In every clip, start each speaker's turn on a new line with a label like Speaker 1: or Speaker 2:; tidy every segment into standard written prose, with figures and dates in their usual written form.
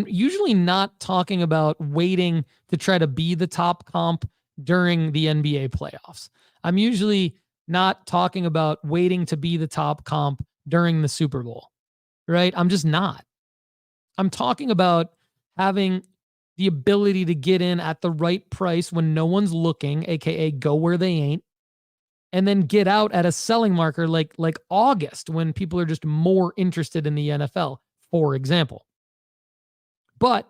Speaker 1: I'm usually not talking about waiting to try to be the top comp during the NBA playoffs. I'm usually not talking about waiting to be the top comp during the Super Bowl, right? I'm just not. I'm talking about having the ability to get in at the right price when no one's looking, aka go where they ain't, and then get out at a selling marker like August when people are just more interested in the NFL, for example. But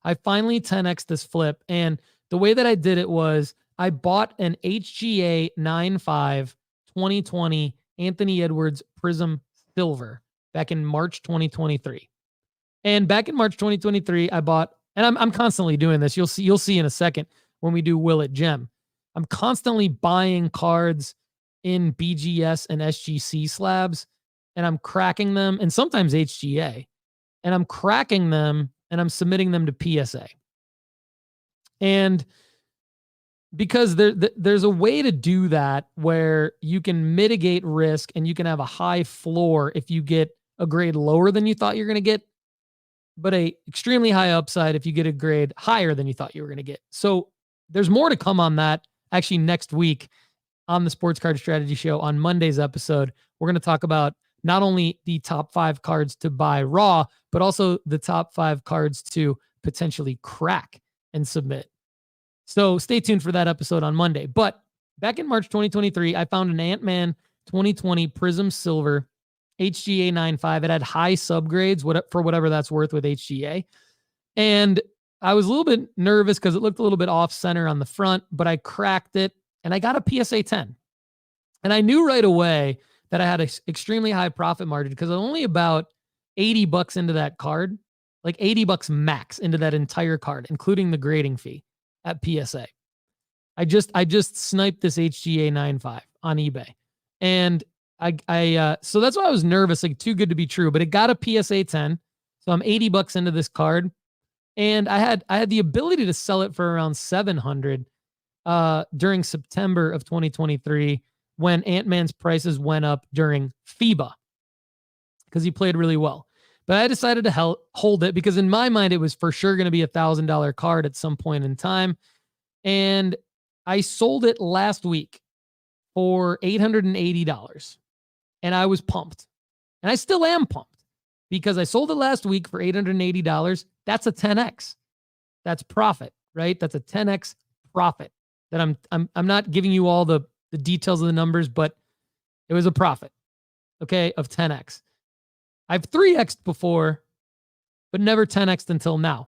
Speaker 1: I finally 10x this flip, and the way that I did it was I bought an HGA 9.5 2020 Anthony Edwards Prism Silver back in March 2023. And back in March 2023, I bought, and I'm constantly doing this. You'll see in a second when we do Will It Gem. I'm constantly buying cards in BGS and SGC slabs, and I'm cracking them, and sometimes HGA, and I'm cracking them and I'm submitting them to PSA. And because there's a way to do that where you can mitigate risk and you can have a high floor if you get a grade lower than you thought you're going to get, but a extremely high upside if you get a grade higher than you thought you were going to get. So there's more to come on that actually next week on the Sports Card Strategy Show. On Monday's episode, we're going to talk about not only the top 5 cards to buy raw, but also the top 5 cards to potentially crack and submit. So stay tuned for that episode on Monday. But back in March 2023, I found an Ant-Man 2020 Prism Silver HGA 9.5. It had high subgrades for whatever that's worth with HGA. And I was a little bit nervous because it looked a little bit off center on the front, but I cracked it and I got a PSA 10. And I knew right away that I had an extremely high profit margin because I'm only about $80 into that card, like $80 max into that entire card, including the grading fee at PSA. I just sniped this HGA 9.5 on eBay. And so that's why I was nervous, like too good to be true, but it got a PSA 10. So I'm $80 into this card. And I had the ability to sell it for around 700 during September of 2023 when Ant-Man's prices went up during FIBA because he played really well. But I decided to hold it because in my mind, it was for sure going to be $1,000 card at some point in time. And I sold it last week for $880. And I was pumped. And I still am pumped because I sold it last week for $880. That's a 10x. That's profit, right? That's a 10x profit. That I'm not giving you all the details of the numbers, but it was a profit, okay, of 10x. I've 3x'd before, but never 10x'd until now.